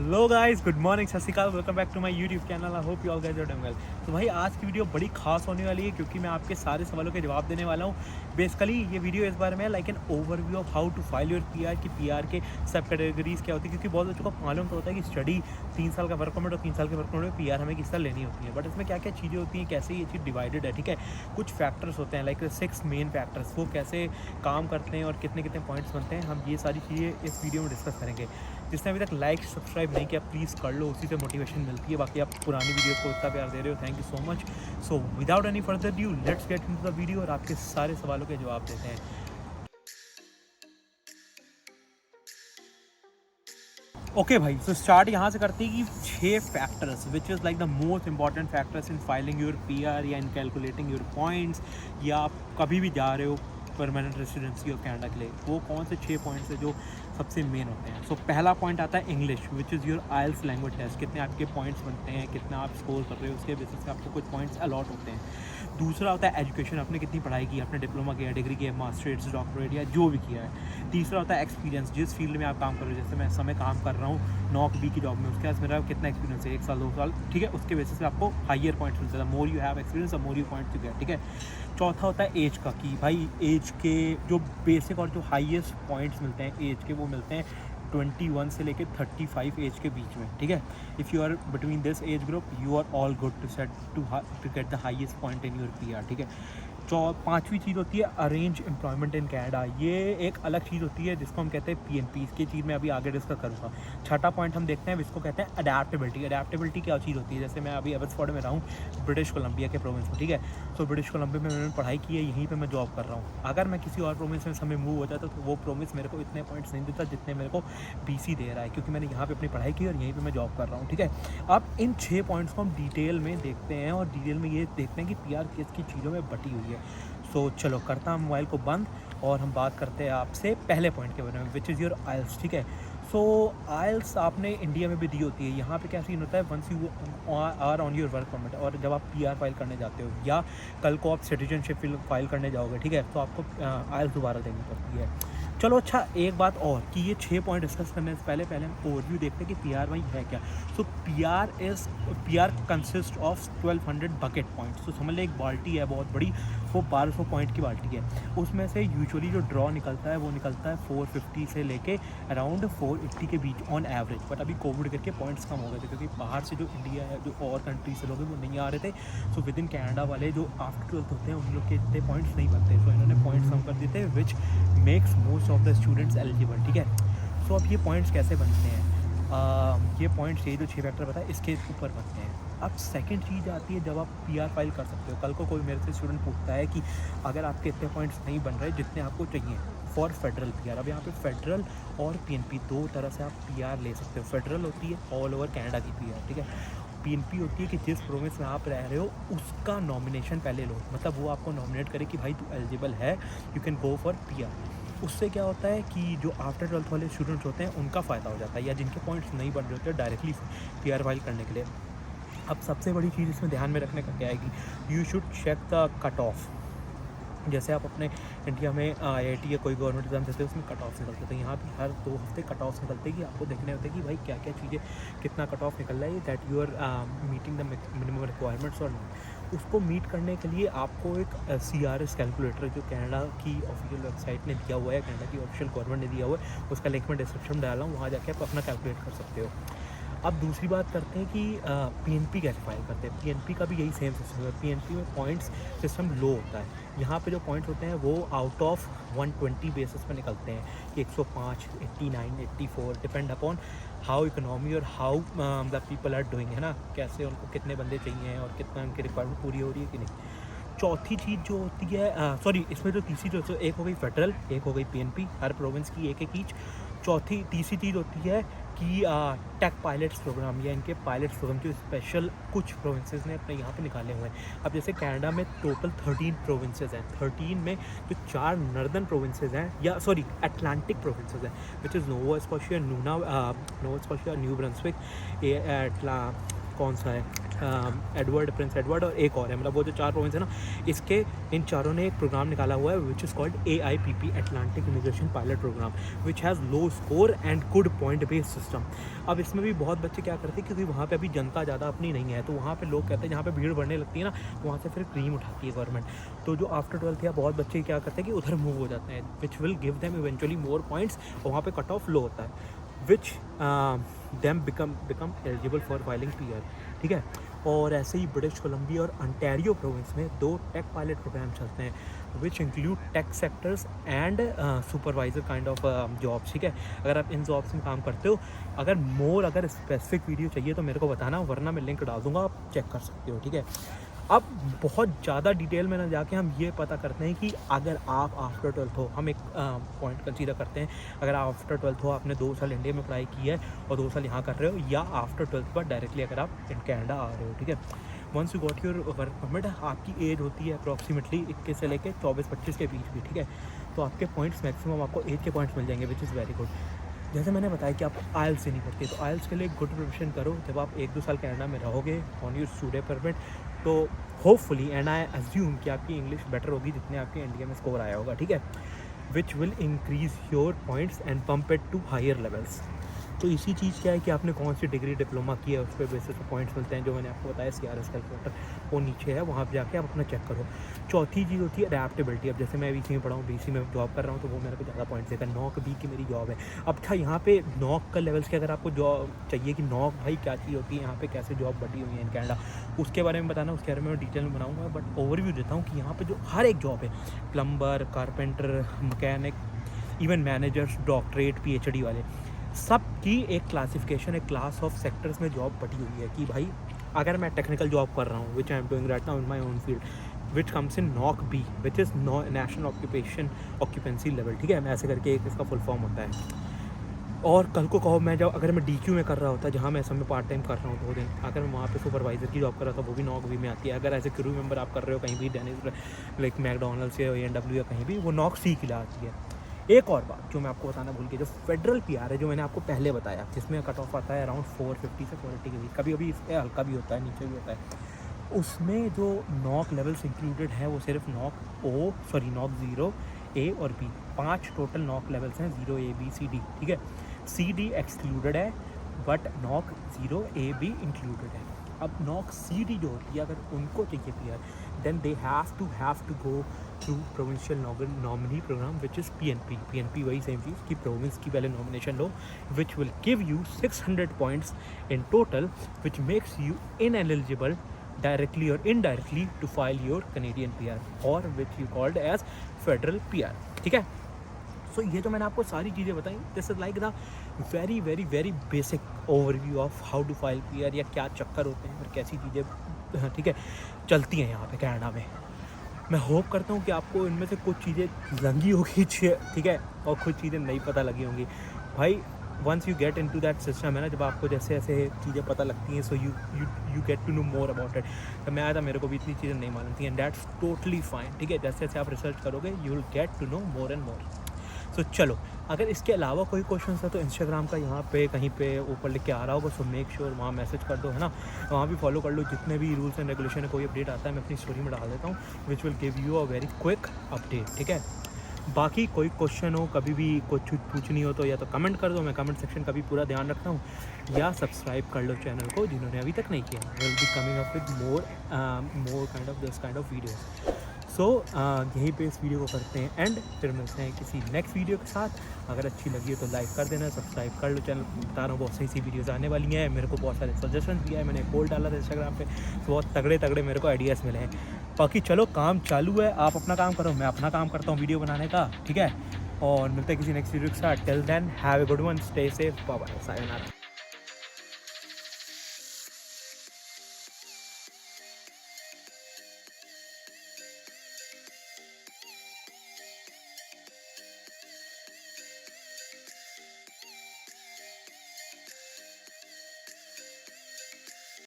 Hello guys, good morning, सत श्री अकाल, welcome back to my YouTube channel. I hope you all guys are doing well. तो भाई आज की वीडियो बड़ी खास होने वाली है क्योंकि मैं आपके सारे सवालों के जवाब देने वाला हूँ। बेसिकली ये वीडियो इस बारे में है like an overview of how to file your PR की पीआर के सब कैटेगरीज क्या होती है, क्योंकि बहुत बच्चों को मालूम तो होता है कि स्टडी 3 साल का वर्क परमिट और 3 साल के वर्क परमिट में पीआर हमें किस तरह लेनी होती है, बट इसमें क्या क्या चीज़ें होती हैं, कैसे ये चीज़ डिवाइडेड है। ठीक है, कुछ फैक्टर्स होते हैं लाइक 6 मेन फैक्टर्स, वो कैसे काम करते हैं और कितने कितने पॉइंट्स बनते हैं, हम ये सारी चीज़ें इस वीडियो में डिस्कस करेंगे। जिसने अभी तक लाइक सब्सक्राइब नहीं किया प्लीज़ कर लो, उसी से मोटिवेशन मिलती है। बाकी आप पुरानी वीडियो को इतना प्यार दे रहे हो, thank you so much. So without any further due let's get into the video और आपके सारे सवालों के जवाब देते हैं। ओके भाई, सो स्टार्ट यहाँ से करते हैं कि 6 factors which is like the most important factors in filing your PR या इन कैलकुलेटिंग योर पॉइंट्स, या आप कभी भी जा रहे हो परमानेंट रेसिडेंसी ऑफ कनाडा के लिए, वो कौन से 6 पॉइंट्स है जो सबसे मेन होते हैं। सो पहला पॉइंट आता है English, which is your IELTS language test. कितने आपके पॉइंट्स बनते हैं, कितना आप स्कोर कर रहे हो, उसके बेसिस पे आपको कुछ पॉइंट्स अलॉट होते हैं। दूसरा होता है एजुकेशन, आपने कितनी पढ़ाई की, आपने डिप्लोमा किया, डिग्री किया, मास्टर्स, डॉक्टरेट या जो भी किया है। तीसरा होता है एक्सपीरियंस, जिस फील्ड में आप काम कर रहे हो, जैसे मैं समय काम कर रहा हूँ नौकरी की जॉब में, उसके बाद मेरा कितना एक्सपीरियंस है, 1 साल 2 साल, ठीक है, उसके बेसिस पे आपको हायर पॉइंट्स मिलते हैं। मोर यू हैव एक्सपीरियंस और more you points you get. ठीक है, चौथा होता है एज का, कि भाई एज के जो बेसिक और जो हाईएस्ट पॉइंट्स मिलते हैं एज के, वो मिलते हैं 21 से लेकर 35 एज के बीच में। ठीक है, if you are between this age group you are all good to set to get the highest point in your PR. ठीक है, पांचवी चीज़ होती है अरेंज एम्प्लॉयमेंट इन कनाडा। ये एक अलग चीज़ होती है जिसको हम कहते हैं पीएनपी। इसकी चीज़ मैं अभी आगे डिस्कस करूँगा। छठा पॉइंट हम देखते हैं, इसको कहते हैं अडेप्टेबिलिटी। अडेप्टेबिलिटी क्या चीज़ होती है, जैसे मैं अभी एबट्सफोर्ड में रहा हूँ ब्रिटिश कोलंबिया के प्रोविंस में। ठीक है, तो ब्रिटिश कोलंबिया में मैंने पढ़ाई की है, यहीं पर मैं जॉब कर रहा हूँ। अगर मैं किसी और प्रोविंस में समय मूव हो जाता तो वो प्रोविंस मेरे को इतने पॉइंट्स नहीं देता जितने मेरे को बीसी दे रहा है, क्योंकि मैंने यहाँ पे अपनी पढ़ाई की और यहीं पे मैं जॉब कर रहा हूँ। ठीक है, अब इन 6 पॉइंट्स को हम डिटेल में देखते हैं और डिटेल में ये देखते हैं कि पीआर किस की चीज़ों में बटी हुई है। सो चलो करता हूँ मोबाइल को बंद और हम बात करते हैं आपसे पहले पॉइंट के बारे में, विच इज़ योर आइल्स। ठीक है, सो आइल्स आपने इंडिया में भी दी होती है। यहाँ पे क्या सीन होता है, once you are on your work permit और जब आप पीआर फाइल करने जाते हो या कल को आप सिटीजनशिप फाइल करने जाओगे, ठीक है, तो आपको आइल्स दोबारा देनी पड़ती है। चलो अच्छा, एक बात और कि ये 6 पॉइंट डिस्कस करने से पहले हम ओवरव्यू देखते हैं कि पीआर भाई है क्या। So PR consist of 1200 bucket points. तो समझ लें एक बाल्टी है बहुत बड़ी, वो 1200 पॉइंट की बाल्टी है। उसमें से यूजुअली जो ड्रॉ निकलता है वो निकलता है 450 से लेके अराउंड 480 के बीच ऑन एवरेज। बट अभी कोविड करके पॉइंट्स कम हो गए थे क्योंकि बाहर से जो इंडिया है, जो और कंट्री से लोग हैं वो नहीं आ रहे थे। सो विद इन कैनेडा वाले जो आफ्टर 12th होते हैं उन लोग के इतने पॉइंट्स नहीं बनते, सो इन्होंने पॉइंट्स कम कर दिए थे, which makes most of the students eligible. ठीक है, सो अब ये पॉइंट्स कैसे बनते हैं, ये पॉइंट्स ये जो 6 फैक्टर बताए इसके ऊपर बनते हैं। अब सेकंड चीज़ आती है जब आप पीआर फाइल कर सकते हो। कल को कोई मेरे से स्टूडेंट पूछता है कि अगर आपके इतने पॉइंट्स नहीं बन रहे जितने आपको चाहिए फॉर फेडरल पीआर। अब यहाँ पे फेडरल और पीएनपी दो तरह से आप पीआर ले सकते हो। फेडरल होती है ऑल ओवर कनाडा की पीआर, ठीक है। पीएनपी होती है कि जिस प्रोविंस में आप रह रहे हो उसका नॉमिनेशन पहले लो, मतलब वो आपको नॉमिनेट करे कि भाई तू एलिजिबल है, you can go for PR. उससे क्या होता है कि जो आफ्टर 12th वाले स्टूडेंट्स होते हैं उनका फ़ायदा हो जाता है, या जिनके पॉइंट्स नहीं बन रहे होते डायरेक्टली पीआर फाइल करने के लिए। अब सबसे बड़ी चीज़ इसमें ध्यान में रखने का क्या है कि you should check the cut off. जैसे आप अपने इंडिया में आईआईटी या कोई गवर्नमेंट एग्जाम देते हैं उसमें कट ऑफ निकलते हैं, यहाँ भी हर 2 हफ्ते कट ऑफ निकलते हैं कि आपको देखने होते हैं कि भाई क्या क्या चीज़ें कितना कट ऑफ निकल रहा है, that you are meeting the minimum requirements और नहीं। उसको मीट करने के लिए आपको एक CRS कैलकुलेटर जो कनाडा की ऑफिशियल वेबसाइट ने दिया हुआ है, कनाडा की ऑफिशियल गवर्नमेंट ने दिया हुआ है, उसका लिंक मैं डिस्क्रिप्शन में डाला हूँ, वहाँ जाके आप अपना कैलकुलेट कर सकते हो। अब दूसरी बात करते हैं कि पीएनपी कैसे फाइल करते हैं। पीएनपी का भी यही सेम सिस्टम है। पीएनपी में पॉइंट्स सिस्टम लो होता है। यहाँ पे जो पॉइंट्स होते हैं वो आउट ऑफ 120 बेसिस पे निकलते हैं कि 105, 89, 84 डिपेंड अपॉन हाउ इकोनॉमी और how the people are doing, है ना, कैसे उनको कितने बंदे चाहिए और कितना उनकी रिक्वायरमेंट पूरी हो रही है कि नहीं। चौथी चीज़ जो होती है सॉरी इसमें जो तीसरी जो एक हो गई फेडरल, एक हो गई पीएनपी, हर प्रोविंस की एक एक ईच। तीसरी चीज़ होती है कि टेक पायलट्स प्रोग्राम, या इनके पायलट्स प्रोग्राम जो स्पेशल कुछ प्रोविंसेस ने अपने यहाँ पे निकाले हुए हैं। अब जैसे कनाडा में टोटल 13 प्रोविंसेस हैं, 13 में जो 4 नॉर्दर्न प्रोविंसेस हैं, या सॉरी अटलांटिक प्रोविंसेस हैं, which is Nova Scotia, new Brunswick, कौन सा है, एडवर्ड, प्रिंस एडवर्ड और एक और है, मतलब वो जो 4 प्रोविंस है ना, इसके इन चारों ने एक प्रोग्राम निकाला हुआ है which is called AIPP, Atlantic immigration pilot program, which has low score and good point based system. अब इसमें भी बहुत बच्चे क्या करते हैं, क्योंकि वहाँ पे अभी जनता ज़्यादा अपनी नहीं है, तो वहाँ पे लोग कहते हैं जहाँ पे भीड़ बढ़ने लगती है ना, वहाँ से फिर क्रीम उठाती है गवर्नमेंट। तो जो आफ्टर 12th या बहुत बच्चे क्या करते हैं कि उधर मूव हो जाते हैं, which will give them eventually more points, और वहाँ पे कट ऑफ लो होता है, which them become eligible for filing PR, ठीक है। और ऐसे ही ब्रिटिश कोलंबिया और अंटारियो प्रोविंस में 2 टेक पायलट प्रोग्राम चलते हैं, which include tech sectors and supervisor kind of jobs, ठीक है। अगर आप इन जॉब्स में काम करते हो, अगर स्पेसिफिक वीडियो चाहिए तो मेरे को बताना, वरना मैं लिंक डाल दूँगा, आप चेक कर सकते हो, ठीक है। अब बहुत ज़्यादा डिटेल में ना जाके हम ये पता करते हैं कि अगर आप आफ्टर 12th हो, हम एक पॉइंट कंसीडर करते हैं, अगर आप आफ्टर 12th हो, आपने 2 साल इंडिया में पढ़ाई की है और 2 साल यहाँ कर रहे हो, या आफ्टर 12th पर डायरेक्टली अगर आप इन कनाडा आ रहे हो, ठीक है। Once you got your work permit, आपकी एज होती है अप्रॉक्सीमेटली 21 से लेकर 24-25 के बीच भी, ठीक है। तो आपके पॉइंट्स मैक्सिमम आपको एज के पॉइंट्स मिल जाएंगे, विच इज़ वेरी गुड। जैसे मैंने बताया कि आपको आइल्स देनी पड़ती है, तो आइल्स के लिए गुड प्रिपरेशन करो। जब आप 1-2 साल कनाडा में रहोगे ऑन योर स्टूडेंट परमिट, तो होपफुली एंड आई अज्यूम कि आपकी इंग्लिश बेटर होगी जितने आपके इंडिया में स्कोर आया होगा, ठीक है, which will increase your points and pump it to higher levels. तो इसी चीज़ क्या है कि आपने कौन सी डिग्री डिप्लोमा की है, उस पर बेसिस पर पॉइंट्स मिलते हैं, जो मैंने आपको बताया CRS कैलकुलेटर वो नीचे है, वहाँ पर जाके आप अपना चेक करो। चौथी चीज़ होती है अडेप्टेबिलिटी। अब जैसे मैं BC में पढ़ा हूँ, BC में जॉब कर रहा हूँ, तो वो मेरे को ज़्यादा पॉइंट्स देगा। NOC B की मेरी जॉब है। अब था यहाँ पे NOC का लेवल्स के, अगर आपको जॉब चाहिए कि NOC भाई क्या चीज़ होती है, यहाँ पे कैसे जॉब बढ़ी हुई है इन कनाडा, उसके बारे में बताना, उसके बारे में मैं डिटेल में बनाऊँगा, बट ओवरव्यू देता हूँ कि यहाँ पर जो हर एक जॉब है, plumber, carpenter, mechanic, even managers, doctorate, PhD वाले, सब की एक क्लासिफिकेशन, एक क्लास ऑफ सेक्टर्स में जॉब पड़ी हुई है कि भाई अगर मैं टेक्निकल जॉब कर रहा हूँ, which I am doing right now in my own field, which comes in NOC B, which is national occupancy level, ठीक है। मैं ऐसे करके एक इसका फुल फॉर्म होता है। और कल को कहो मैं अगर मैं DQ में कर रहा होता, जहाँ मैं समय पार्ट टाइम कर रहा हूँ 2 दिन, अगर मैं वहाँ पे सुपरवाइज़र की जॉब कर रहा था, वो भी NOC B में आती है। अगर एज ए क्रू मेंबर आप कर रहे हो कहीं भी, डेनिस लाइक मैकडोनल्ड्स या A&W या कहीं भी, वो NOC C की आती है। एक और बात जो मैं आपको बताना भूल गया, जो फेडरल PR है, जो मैंने आपको पहले बताया, जिसमें कट ऑफ आता है अराउंड 450 से 480 के बीच, कभी कभी इससे हल्का भी होता है, नीचे भी होता है, उसमें जो NOC लेवल्स इंक्लूडेड है वो सिर्फ NOC 0, A और B, 5 टोटल NOC लेवल्स हैं, 0 A B C D, ठीक है। CD एक्सक्लूडेड है, but NOC 0 A B included है। अब NOC CD जो होती है, अगर उनको चाहिए PR, then they have to go through provincial nominee program, which is PNP वही सेम चीज़ कि प्रोविंस की पहले nomination low, which will give you 600 points in total, which makes you ineligible directly or indirectly to file your Canadian PR, or which you called as federal PR, ठीक है। सो ये जो मैंने आपको सारी चीज़ें बताई, this is like the very very very basic overview of how to file PR, या क्या चक्कर होते हैं और कैसी चीज़ें, ठीक है, चलती हैं यहाँ पे कनाडा में। मैं होप करता हूँ कि आपको इनमें से कुछ चीज़ें लगी होगी, ठीक है, और कुछ चीज़ें नहीं पता लगी होंगी। भाई once you get into that system है ना, जब आपको जैसे ऐसे चीज़ें पता लगती हैं, so you get to know more about it. जब मैं आया था मेरे को भी इतनी चीज़ें नहीं मालूम थी, एंड दैट्स टोटली फाइन, ठीक है। जैसे जैसे आप रिसर्च करोगे you will get to know more and more. So चलो, अगर इसके अलावा कोई क्वेश्चन है तो इंस्टाग्राम का यहाँ पे कहीं पे ऊपर लिख के आ रहा होगा, सो मेक श्योर वहाँ मैसेज कर दो, है ना, वहाँ भी फॉलो कर लो। जितने भी रूल्स एंड रेगुलेशन है, कोई अपडेट आता है मैं अपनी स्टोरी में डाल देता हूँ, विच will give you a very quick update, ठीक है। बाकी कोई क्वेश्चन हो, कभी भी कुछ पूछनी हो, तो या तो कमेंट कर दो, मैं कमेंट सेक्शन का भी पूरा ध्यान रखता हूँ, या सब्सक्राइब कर लो चैनल को जिन्होंने अभी तक नहीं किया। Will be coming up with more kind of videos. So यहीं पे इस वीडियो को करते हैं एंड, फिर मिलते हैं किसी नेक्स्ट वीडियो के साथ। अगर अच्छी लगी हो तो लाइक कर देना, सब्सक्राइब कर लो चैनल। बता रहा हूँ बहुत सही वीडियोज़ आने वाली हैं। मेरे को बहुत सारे सजेशन दिया है, मैंने पोल डाला था इंस्टाग्राम पे, तो बहुत तगड़े मेरे को आइडियाज़ मिले हैं। बाकी चलो, काम चालू है, आप अपना काम करो, मैं अपना काम करता हूँ वीडियो बनाने का, ठीक है। और मिलते हैं किसी नेक्स्ट वीडियो के साथ। Till then have a good one, stay safe, bye bye, sayonara.